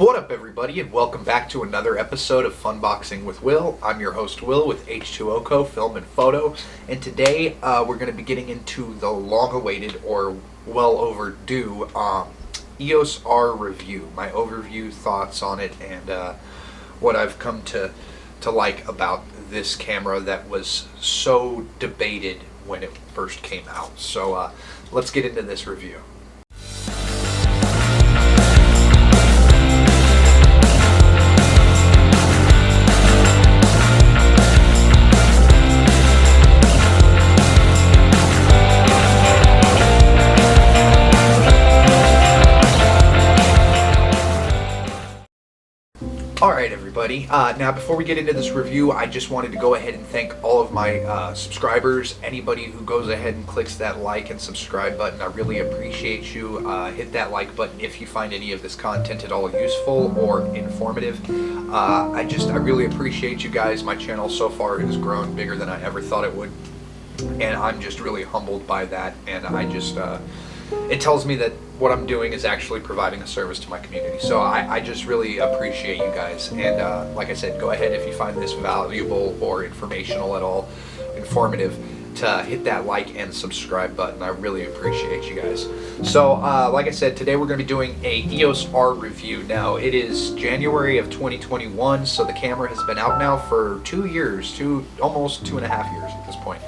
What up, everybody, and welcome back to another episode of Funboxing with Will. I'm your host, Will, with H2O Co. Film and Photo, and today we're going to be getting into the long-awaited, or well overdue, EOS R review. My overview thoughts on it, and what I've come to like about this camera that was so debated when it first came out. So let's get into this review. Alright, everybody, now before we get into this review, I just wanted to go ahead and thank all of my subscribers. Anybody who goes ahead and clicks that like and subscribe button, I really appreciate you. Hit that like button if you find any of this content at all useful or informative. I really appreciate you guys. My channel so far has grown bigger than I ever thought it would, and I'm just really humbled by that, and it tells me that what I'm doing is actually providing a service to my community. So I just really appreciate you guys. And like I said, go ahead if you find this valuable or informational at all, informative, to hit that like and subscribe button. I really appreciate you guys. So like I said, today we're going to be doing a EOS R review. Now it is January of 2021, so the camera has been out now for 2 years, almost 2.5 years at this point.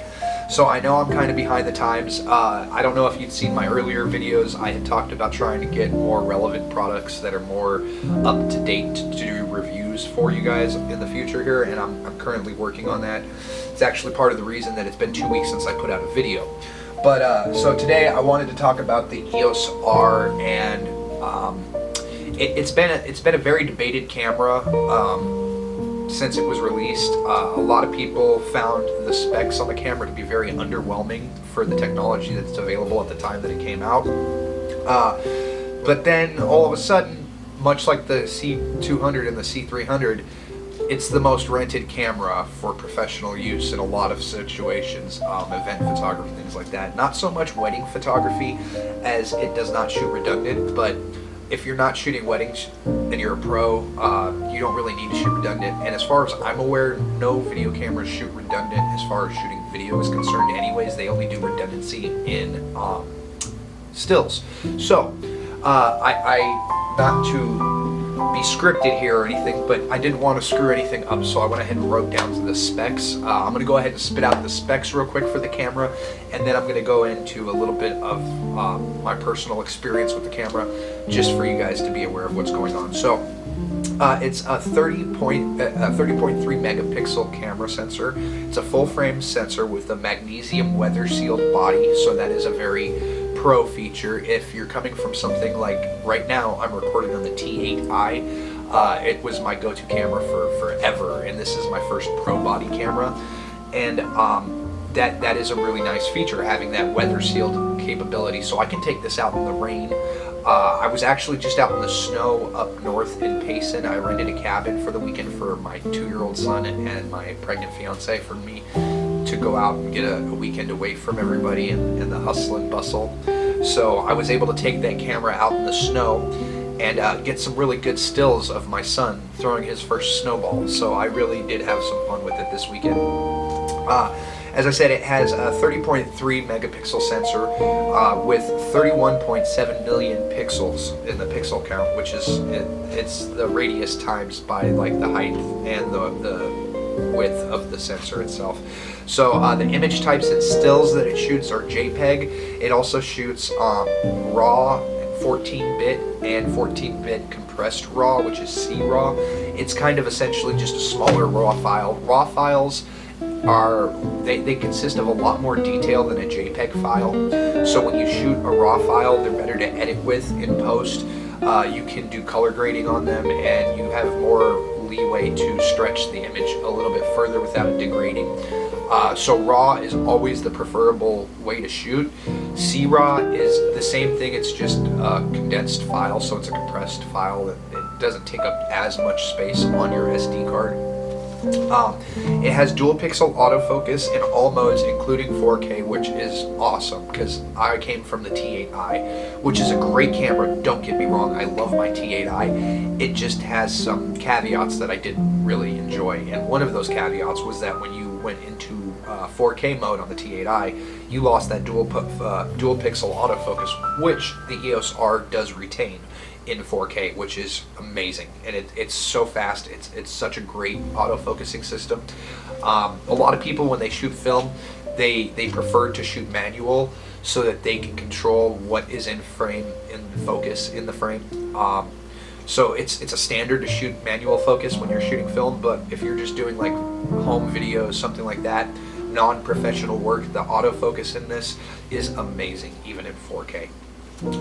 So I know I'm kind of behind the times. I don't know if you'd seen my earlier videos. I had talked about trying to get more relevant products that are more up to date to do reviews for you guys in the future here, and I'm currently working on that. It's actually part of the reason that it's been 2 weeks since I put out a video. But so today I wanted to talk about the EOS R, and it's been a very debated camera. Since it was released, a lot of people found the specs on the camera to be very underwhelming for the technology that's available at the time that it came out. But then all of a sudden, much like the C200 and the C300, it's the most rented camera for professional use in a lot of situations, event photography, things like that. Not so much wedding photography, as it does not shoot redundant, but if you're not shooting weddings and you're a pro, you don't really need to shoot redundant. And as far as I'm aware, no video cameras shoot redundant as far as shooting video is concerned anyways. They only do redundancy in stills. So, not to be scripted here or anything, but I didn't want to screw anything up, so I went ahead and wrote down the specs. I'm going to go ahead and spit out the specs real quick for the camera, and then I'm going to go into a little bit of my personal experience with the camera, just for you guys to be aware of what's going on. So, it's a 30.3 megapixel camera sensor. It's a full frame sensor with a magnesium weather sealed body, so that is a very pro feature. If you're coming from something like, right now I'm recording on the T8i. It was my go-to camera for forever, and this is my first pro body camera, and that is a really nice feature, having that weather sealed capability, so I can take this out in the rain. I was actually just out in the snow up north in Payson. I rented a cabin for the weekend for my 2-year-old son and my pregnant fiance, for me to go out and get a weekend away from everybody and the hustle and bustle. So I was able to take that camera out in the snow and get some really good stills of my son throwing his first snowball. So I really did have some fun with it this weekend. As I said, it has a 30.3 megapixel sensor with 31.7 million pixels in the pixel count, which is it's the radius times by like the height and the width of the sensor itself. So the image types and stills that it shoots are JPEG. It also shoots RAW, 14-bit, and 14-bit compressed RAW, which is CRAW. It's kind of essentially just a smaller RAW file. RAW files they consist of a lot more detail than a JPEG file. So when you shoot a RAW file, they're better to edit with in post. You can do color grading on them, and you have more leeway to stretch the image a little bit further without it degrading. So RAW is always the preferable way to shoot. CRAW is the same thing, it's just a condensed file, so it's a compressed file. It doesn't take up as much space on your SD card. It has dual pixel autofocus in all modes, including 4K, which is awesome because I came from the T8i, which is a great camera. Don't get me wrong, I love my T8i. It just has some caveats that I didn't really enjoy, and one of those caveats was that when you went into 4K mode on the T8i, you lost that dual pixel autofocus, which the EOS R does retain in 4K, which is amazing, and it's so fast. It's such a great autofocusing system. A lot of people, when they shoot film, they prefer to shoot manual so that they can control what is in frame, in focus in the frame. So it's a standard to shoot manual focus when you're shooting film, but if you're just doing like home videos, something like that, non-professional work, the autofocus in this is amazing, even in 4K.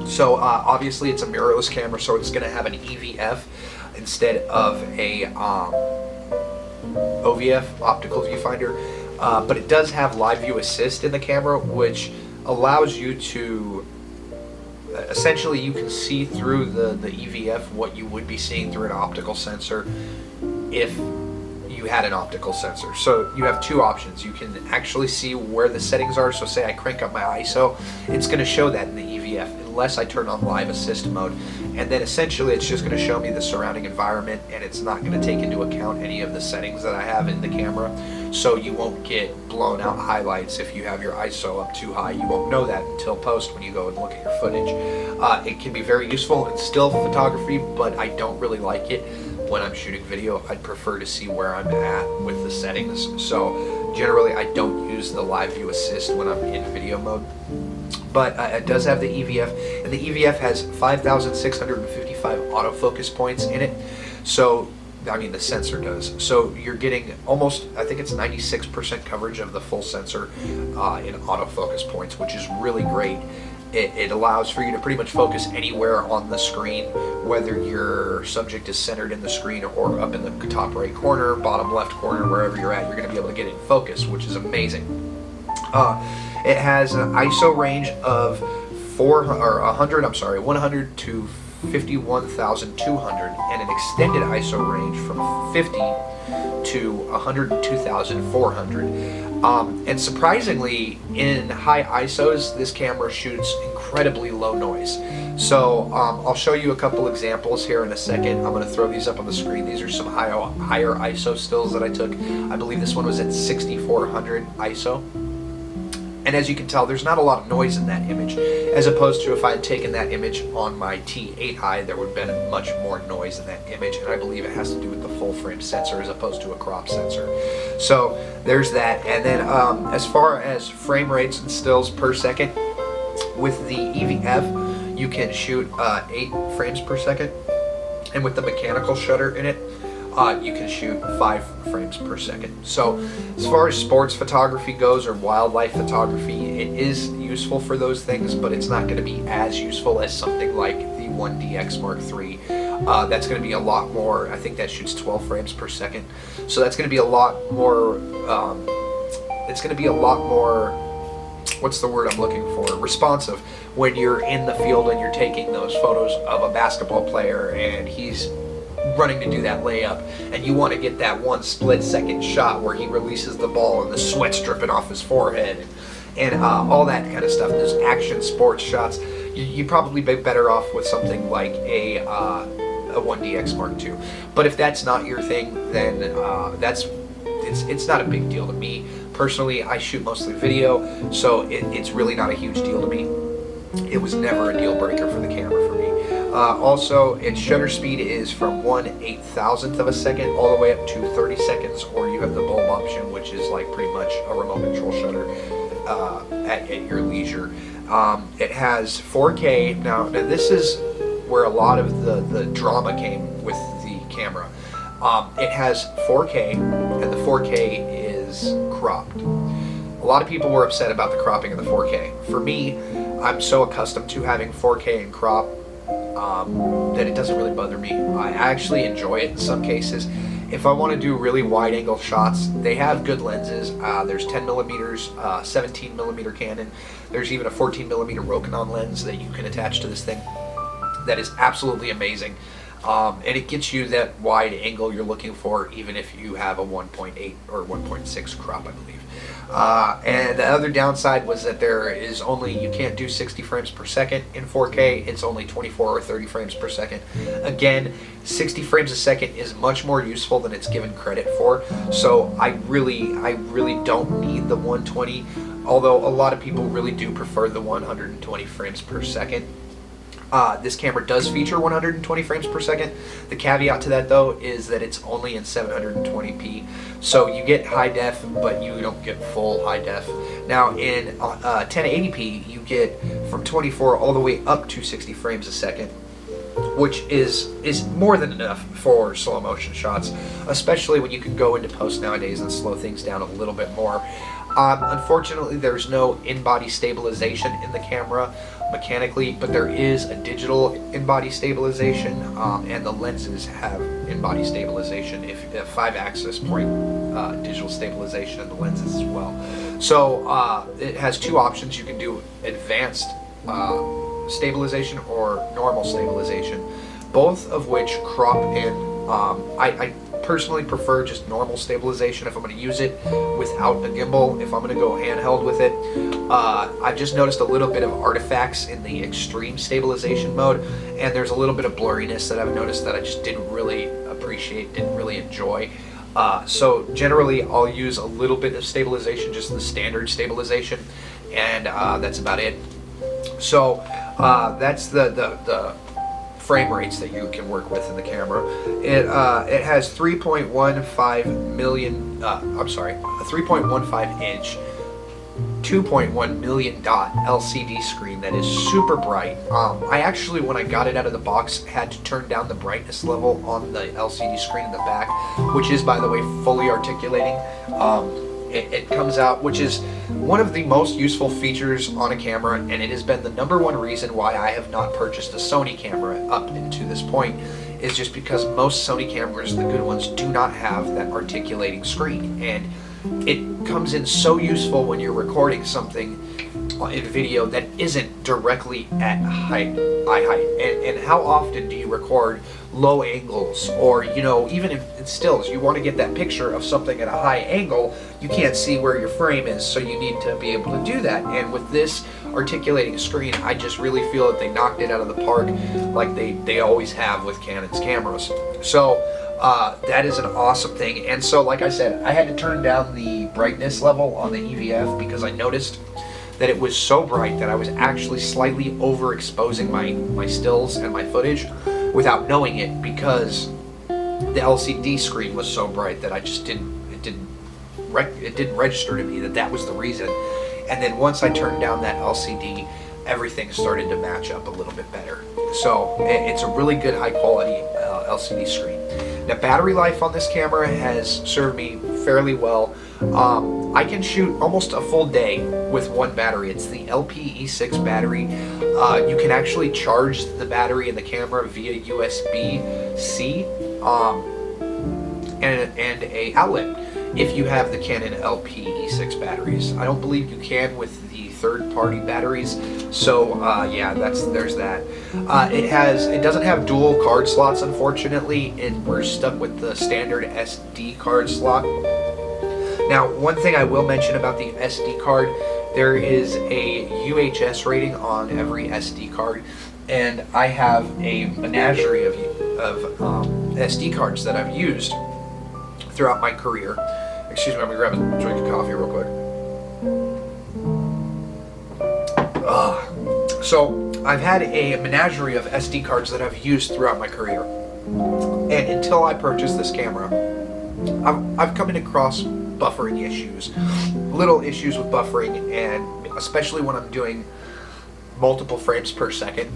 So obviously it's a mirrorless camera, so it's going to have an EVF instead of a OVF, optical viewfinder, but it does have live view assist in the camera, which allows you to essentially, you can see through the EVF what you would be seeing through an optical sensor if you had an optical sensor. So you have two options. You can actually see where the settings are. So say I crank up my ISO, it's going to show that in the EVF unless I turn on live assist mode, and then essentially it's just going to show me the surrounding environment, and it's not going to take into account any of the settings that I have in the camera. So you won't get blown out highlights if you have your ISO up too high. You won't know that until post when you go and look at your footage. It can be very useful in still photography, but I don't really like it when I'm shooting video. I'd prefer to see where I'm at with the settings. So generally I don't use the live view assist when I'm in video mode. But it does have the EVF, and the EVF has 5,655 autofocus points in it. So, I mean, the sensor does. So you're getting almost, I think it's 96% coverage of the full sensor in autofocus points, which is really great. It allows for you to pretty much focus anywhere on the screen, whether your subject is centered in the screen or up in the top right corner, bottom left corner, wherever you're at, you're going to be able to get it in focus, which is amazing. It has an ISO range of 100 to 51,200, and an extended ISO range from 50 to 102,400. And surprisingly, in high ISOs, this camera shoots incredibly low noise. So I'll show you a couple examples here in a second. I'm going to throw these up on the screen. These are some higher ISO stills that I took. I believe this one was at 6,400 ISO. And as you can tell, there's not a lot of noise in that image, as opposed to if I had taken that image on my T8i, there would have been much more noise in that image, and I believe it has to do with the full frame sensor as opposed to a crop sensor. So there's that. And then as far as frame rates and stills per second, with the EVF, you can shoot 8 frames per second, and with the mechanical shutter in it, you can shoot 5 frames per second. So as far as sports photography goes, or wildlife photography, it is useful for those things, but it's not going to be as useful as something like the 1DX Mark III. That's going to be a lot more. I think that shoots 12 frames per second. So that's going to be a lot more, it's going to be a lot more, what's the word I'm looking for, responsive when you're in the field and you're taking those photos of a basketball player and he's running to do that layup, and you want to get that one split-second shot where he releases the ball and the sweat's dripping off his forehead, and all that kind of stuff. Those action sports shots, you'd probably be better off with something like a 1DX Mark II. But if that's not your thing, then it's not a big deal to me. Personally, I shoot mostly video, so it's really not a huge deal to me. It was never a deal breaker for the camera for me. Also, its shutter speed is from 1/8,000th of a second all the way up to 30 seconds, or you have the bulb option, which is like pretty much a remote control shutter at your leisure. It has 4K. Now this is where a lot of the drama came with the camera. It has 4K, and the 4K is cropped. A lot of people were upset about the cropping of the 4K. For me, I'm so accustomed to having 4K and crop that it doesn't really bother me. I actually enjoy it in some cases. If I want to do really wide angle shots, they have good lenses. There's 10 millimeters, 17 millimeter Canon. There's even a 14 millimeter Rokinon lens that you can attach to this thing. That is absolutely amazing. and it gets you that wide angle you're looking for, even if you have a 1.8 or 1.6 crop, I believe. And the other downside was that you can't do 60 frames per second in 4K. It's only 24 or 30 frames per second. Again, 60 frames a second is much more useful than it's given credit for. So I really don't need the 120, although a lot of people really do prefer the 120 frames per second. This camera does feature 120 frames per second. The caveat to that, though, is that it's only in 720p. So you get high def, but you don't get full high def. Now in 1080p, you get from 24 all the way up to 60 frames a second, which is more than enough for slow motion shots, especially when you can go into post nowadays and slow things down a little bit more. Unfortunately, there's no in-body stabilization in the camera mechanically, but there is a digital in-body stabilization, and the lenses have in-body stabilization, if 5-axis point digital stabilization in the lenses as well. So it has two options. You can do advanced stabilization or normal stabilization, both of which crop in. I personally prefer just normal stabilization if I'm going to use it without a gimbal. If I'm going to go handheld with it, I've just noticed a little bit of artifacts in the extreme stabilization mode, and there's a little bit of blurriness that I've noticed that I just didn't really appreciate, didn't really enjoy. So generally I'll use a little bit of stabilization, just the standard stabilization, and that's about it. So that's the frame rates that you can work with in the camera. It has 3.15 million, a 3.15 inch, 2.1 million dot LCD screen that is super bright. I actually, when I got it out of the box, had to turn down the brightness level on the LCD screen in the back, which is, by the way, fully articulating. It comes out, which is one of the most useful features on a camera, and it has been the #1 reason why I have not purchased a Sony camera up into this point, is just because most Sony cameras, the good ones, do not have that articulating screen, and it comes in so useful when you're recording something in video that isn't directly at eye height. And how often do you record low angles, or even in stills, you want to get that picture of something at a high angle, you can't see where your frame is, so you need to be able to do that. And with this articulating screen, I just really feel that they knocked it out of the park, like they always have with Canon's cameras. So that is an awesome thing. And so, like I said, I had to turn down the brightness level on the EVF because I noticed that it was so bright that I was actually slightly overexposing my stills and my footage without knowing it, because the LCD screen was so bright that I just it didn't register to me that was the reason. And then once I turned down that LCD, everything started to match up a little bit better. So it's a really good high quality LCD screen. Now, battery life on this camera has served me fairly well. I can shoot almost a full day with one battery. It's the LPE6 battery. You can actually charge the battery in the camera via USB-C and a outlet if you have the Canon LPE6 batteries. I don't believe you can with the third-party batteries. So yeah, there's that. It doesn't have dual card slots, unfortunately, and we're stuck with the standard SD card slot. Now, one thing I will mention about the SD card, there is a UHS rating on every SD card, and I have a menagerie of SD cards that I've used throughout my career. Excuse me, let me grab a drink of coffee real quick. So I've had a menagerie of SD cards that I've used throughout my career, and until I purchased this camera, I've come across buffering issues, little issues with buffering, and especially when I'm doing multiple frames per second,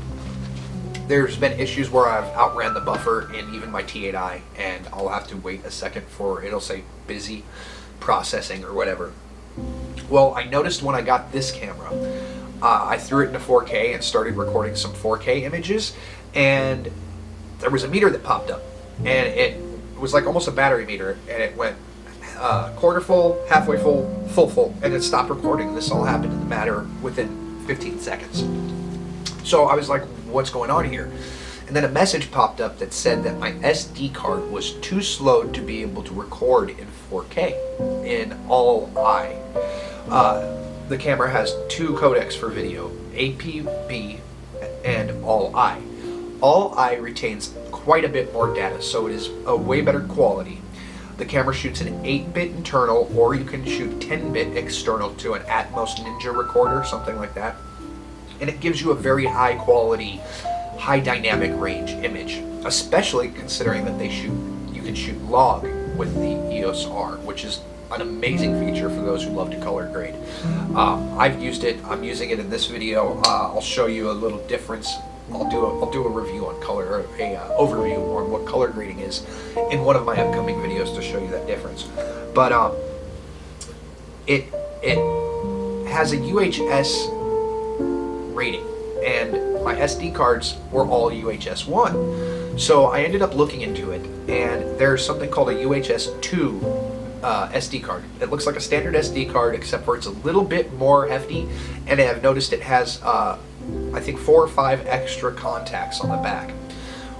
there's been issues where I've outran the buffer in even my T8i, and I'll have to wait a second for it'll say busy processing or whatever. Well, I noticed when I got this camera, I threw it into 4K and started recording some 4K images, and there was a meter that popped up, and it was like almost a battery meter, and it went quarter full, halfway full, full, and it stopped recording. This all happened in the matter within 15 seconds. So I was like, what's going on here? And then a message popped up that said that my SD card was too slow to be able to record in 4K in all-I. The camera has two codecs for video, APB and all-I. All-I retains quite a bit more data, so it is a way better quality. The camera shoots an 8-bit internal, or you can shoot 10-bit external to an Atmos Ninja recorder, something like that. And it gives you a very high quality, high dynamic range image, especially considering that you can shoot log with the EOS R, which is an amazing feature for those who love to color grade. I've used it. I'm using it in this video. I'll show you a little difference. I'll do a review on color, or a overview on what color grading is in one of my upcoming videos to show you that difference. But it has a UHS rating, and my SD cards were all UHS 1. So I ended up looking into it, and there's something called a UHS 2 SD card. It looks like a standard SD card, except for it's a little bit more hefty, and I've noticed it has I think 4 or 5 extra contacts on the back.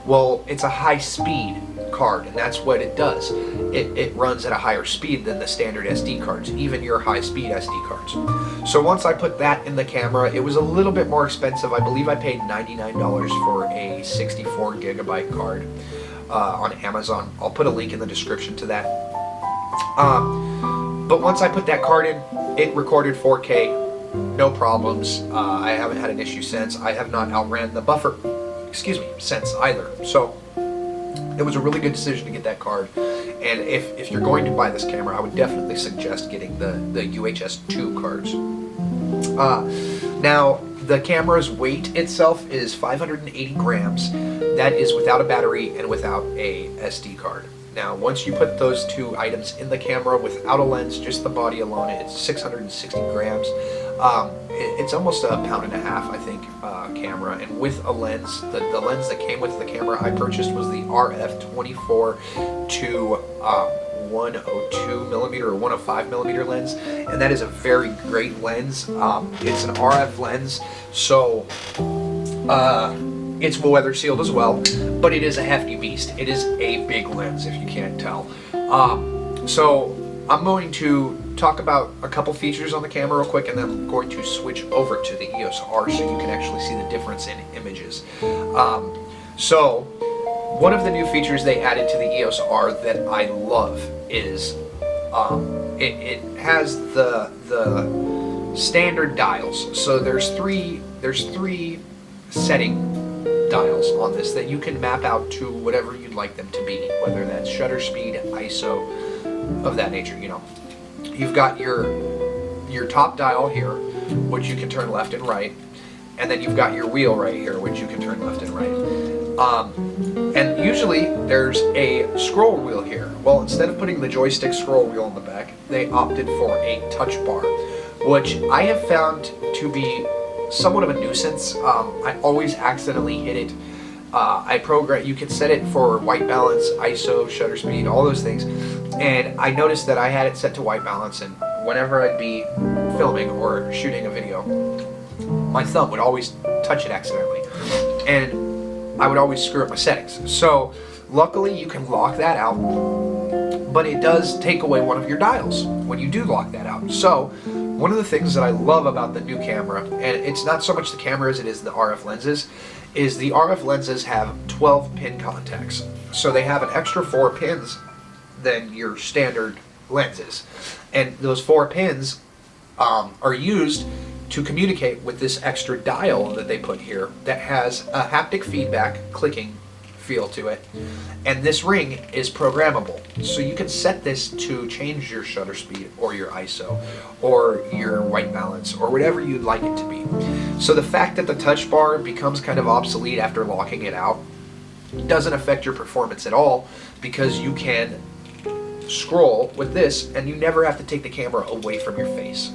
Well, it's a high-speed card, and that's what it does. It runs at a higher speed than the standard SD cards, even your high-speed SD cards. So once I put that in the camera, it was a little bit more expensive. I believe I paid $99 for a 64 gigabyte card on Amazon. I'll put a link in the description to that. But once I put that card in, it recorded 4K. No problems. I haven't had an issue since. I have not outran the buffer, since either. So it was a really good decision to get that card. And if you're going to buy this camera, I would definitely suggest getting the UHS 2 cards. Now, the camera's weight itself is 580 grams. That is without a battery and without a SD card. Now, once you put those two items in the camera without a lens, just the body alone, it's 660 grams. It's almost a pound and a half, I think, camera. And with a lens, the lens that came with the camera I purchased was the RF24 to 102 millimeter or 105 millimeter lens, and that is a very great lens. It's an RF lens, so it's weather sealed as well, but it is a hefty beast. It is a big lens, if you can't tell. So I'm going to talk about a couple features on the camera real quick, and then I'm going to switch over to the EOS R so you can actually see the difference in images. So one of the new features they added to the EOS R that I love is it has the standard dials. So there's three setting dials on this that you can map out to whatever you'd like them to be, whether that's shutter speed, ISO, of that nature. You know, you've got your top dial here, which you can turn left and right, and then you've got your wheel right here, which you can turn left and right. And usually there's a scroll wheel here. Well, instead of putting the joystick scroll wheel in the back, they opted for a touch bar, which I have found to be somewhat of a nuisance. I always accidentally hit it. You can set it for white balance, ISO, shutter speed, all those things. And I noticed that I had it set to white balance, and whenever I'd be filming or shooting a video, my thumb would always touch it accidentally, and I would always screw up my settings. So luckily you can lock that out, but it does take away one of your dials when you do lock that out. So one of the things that I love about the new camera, and it's not so much the camera as it is the RF lenses, is the RF lenses have 12 pin contacts. So they have an extra 4 pins than your standard lenses. And those 4 pins are used to communicate with this extra dial that they put here that has a haptic feedback clicking feel to it, and this ring is programmable, so you can set this to change your shutter speed or your ISO or your white balance or whatever you'd like it to be. So the fact that the touch bar becomes kind of obsolete after locking it out doesn't affect your performance at all, because you can scroll with this and you never have to take the camera away from your face.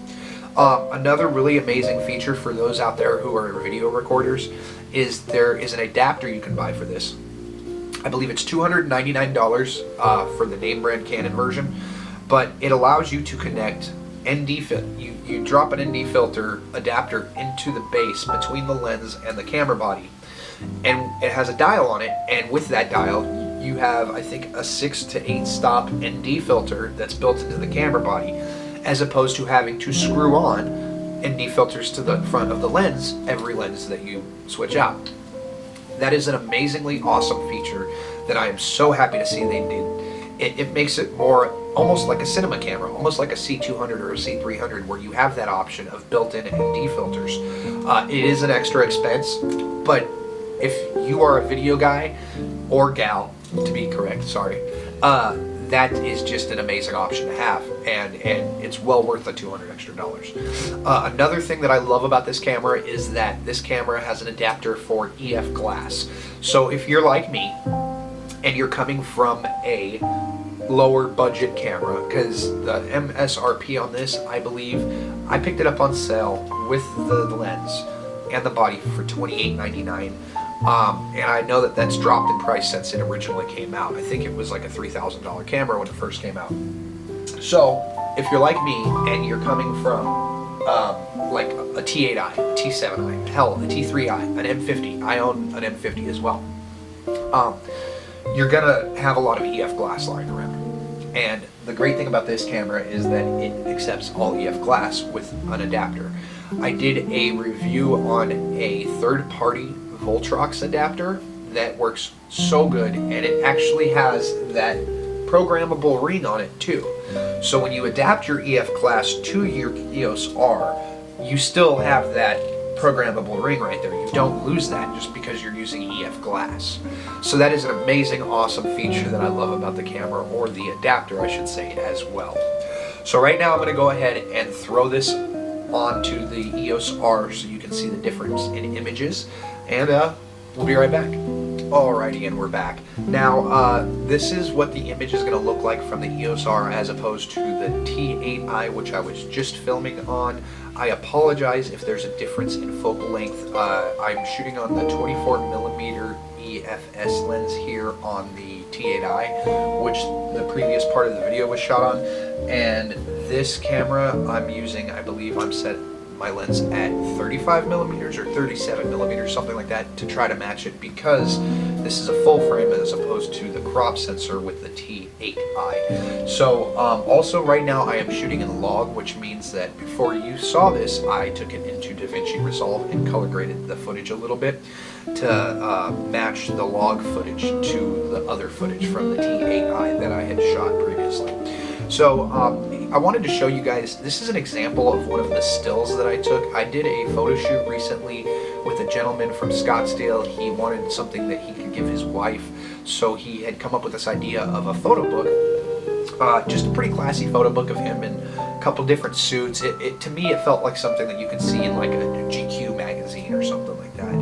Another really amazing feature for those out there who are video recorders is there is an adapter you can buy for this. I believe it's $299 for the name brand Canon version, but it allows you to connect ND you drop an ND filter adapter into the base between the lens and the camera body. and it has a dial on it, and with that dial you have, I think, a 6 to 8 stop ND filter that's built into the camera body, as opposed to having to screw on ND filters to the front of the lens every lens that you switch out. That is an amazingly awesome feature that I am so happy to see they did. It makes it more almost like a cinema camera, almost like a C200 or a C300, where you have that option of built-in ND filters. It is an extra expense, but if you are a video guy, or gal, to be correct, sorry, that is just an amazing option to have, and it's well worth the $200 extra. Another thing that I love about this camera is that this camera has an adapter for EF glass. So if you're like me, and you're coming from a lower budget camera, because the MSRP on this, I believe, I picked it up on sale with the lens and the body for $28.99. And I know that that's dropped in price since it originally came out. I think it was like a $3,000 camera when it first came out. So if you're like me and you're coming from like a T8i, a T7i, hell, a T3i, an M50, I own an M50 as well, you're gonna have a lot of EF glass lying around. And the great thing about this camera is that it accepts all EF glass with an adapter. I did a review on a third-party Voltrox adapter that works so good, and it actually has that programmable ring on it too. So when you adapt your EF glass to your Eos R, you still have that programmable ring right there. You don't lose that just because you're using EF glass. So that is an amazing, awesome feature that I love about the camera, or the adapter I should say, as well. So right now I'm going to go ahead and throw this onto the Eos R so you can see the difference in images, and we'll be right back. Alrighty, and we're back. Now, this is what the image is going to look like from the Eos R as opposed to the T8i, which I was just filming on. I apologize if there's a difference in focal length. I'm shooting on the 24mm EFS lens here on the T8i, which the previous part of the video was shot on. And this camera I'm using, I believe I'm set my lens at 35mm or 37mm, something like that, to try to match it, because this is a full frame as opposed to the crop sensor with the T8i. So also right now I am shooting in log, which means that before you saw this, I took it into DaVinci Resolve and color graded the footage a little bit to match the log footage to the other footage from the T8i that I had shot previously. So I wanted to show you guys, this is an example of one of the stills that I took. I did a photo shoot recently with a gentleman from Scottsdale. He wanted something that he could give his wife, so he had come up with this idea of a photo book, just a pretty classy photo book of him in a couple different suits. To me, it felt like something that you could see in like a GQ magazine or something like that.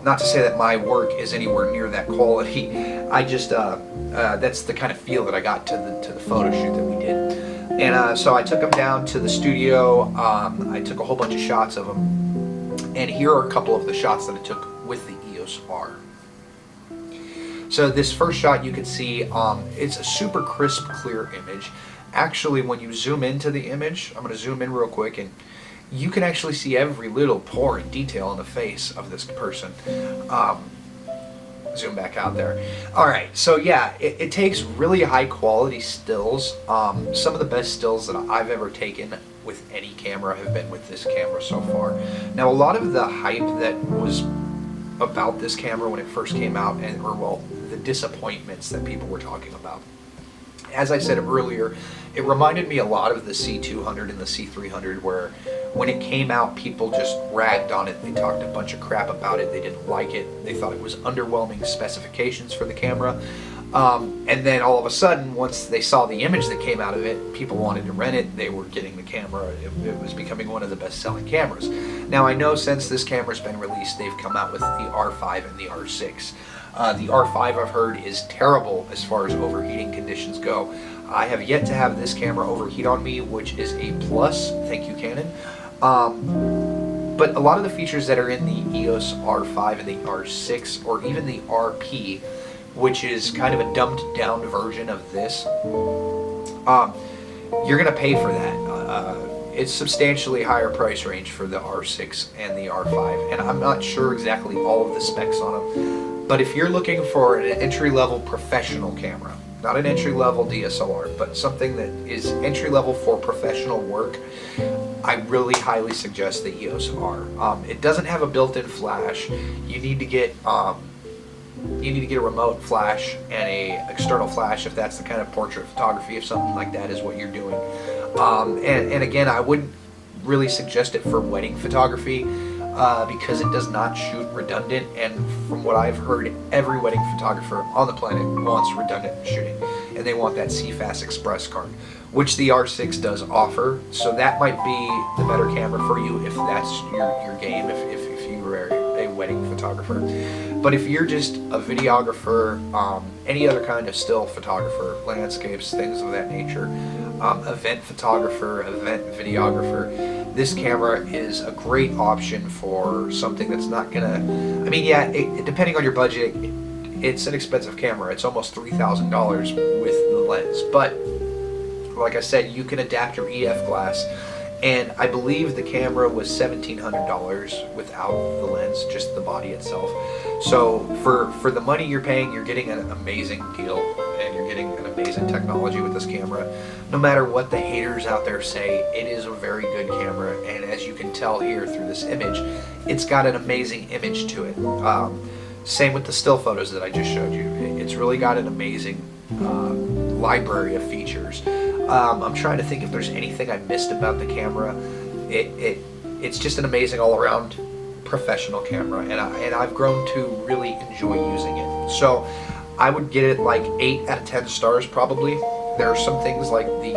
Not to say that my work is anywhere near that quality. I just that's the kind of feel that I got to the photo shoot that we did. And so I took him down to the studio. I took a whole bunch of shots of him, and here are a couple of the shots that I took with the Eos R. So this first shot, you can see it's a super crisp, clear image. Actually, when you zoom into the image, I'm going to zoom in real quick, and you can actually see every little pore and detail in the face of this person. Zoom back out there. Alright, so yeah, it takes really high quality stills. Some of the best stills that I've ever taken with any camera have been with this camera so far. Now, a lot of the hype that was about this camera when it first came out, or well, the disappointments that people were talking about, as I said earlier, it reminded me a lot of the C200 and the C300, where when it came out, people just ragged on it. They talked a bunch of crap about it. They didn't like it. They thought it was underwhelming specifications for the camera. And then all of a sudden, once they saw the image that came out of it, people wanted to rent it. They were getting the camera. It was becoming one of the best-selling cameras. Now, I know since this camera's been released, they've come out with the R5 and the R6. The R5, I've heard, is terrible as far as overheating conditions go. I have yet to have this camera overheat on me, which is a plus. Thank you, Canon. But a lot of the features that are in the Eos R5 and the R6, or even the RP, which is kind of a dumbed down version of this, you're going to pay for that. it's substantially higher price range for the R6 and the R5, and I'm not sure exactly all of the specs on them. But if you're looking for an entry-level professional camera, not an entry-level DSLR, but something that is entry-level for professional work, I really highly suggest the EOS R. It doesn't have a built-in flash. You need to get a remote flash and a external flash if that's the kind of portrait photography, if something like that is what you're doing. And again, I wouldn't really suggest it for wedding photography because it does not shoot redundant, and from what I've heard, every wedding photographer on the planet wants redundant shooting, and they want that CFast Express card, which the R6 does offer. So that might be the better camera for you if that's your game, if you were a wedding photographer. But if you're just a videographer, any other kind of still photographer, landscapes, things of that nature, event photographer, event videographer, this camera is a great option for something that's not gonna, I mean, yeah, depending on your budget, it's an expensive camera. It's almost $3,000 with the lens, but like I said, you can adapt your EF glass, and I believe the camera was $1,700 without the lens, just the body itself. So for the money you're paying, you're getting an amazing deal, and you're getting an amazing technology with this camera. No matter what the haters out there say, it is a very good camera, and as you can tell here through this image, it's got an amazing image to it. Same with the still photos that I just showed you. It's really got an amazing library of features. I'm trying to think if there's anything I missed about the camera. It's just an amazing all-around professional camera, and I've grown to really enjoy using it. So I would get it like 8 out of 10 stars probably. There are some things like the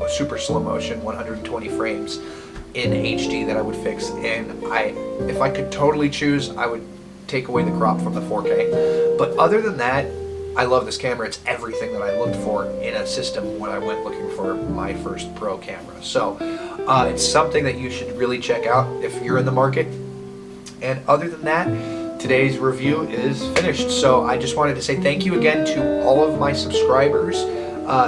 super slow motion 120 frames in HD that I would fix, and if I could totally choose, I would take away the crop from the 4K. But other than that, I love this camera. It's everything that I looked for in a system when I went looking for my first pro camera. So it's something that you should really check out if you're in the market. And other than that, today's review is finished. So I just wanted to say thank you again to all of my subscribers.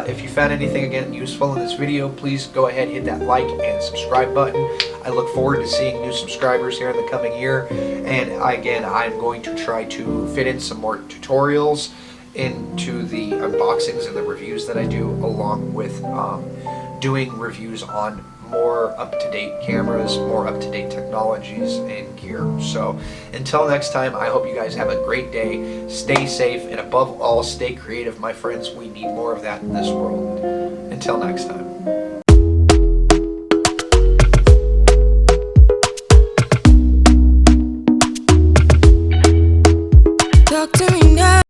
If you found anything again useful in this video, please go ahead, hit that like and subscribe button. I look forward to seeing new subscribers here in the coming year. And again, I'm going to try to fit in some more tutorials into the unboxings and the reviews that I do, along with doing reviews on more up-to-date cameras, more up-to-date technologies and gear. So until next time, I hope you guys have a great day, stay safe, and above all, stay creative, my friends. We need more of that in this world. Until next time.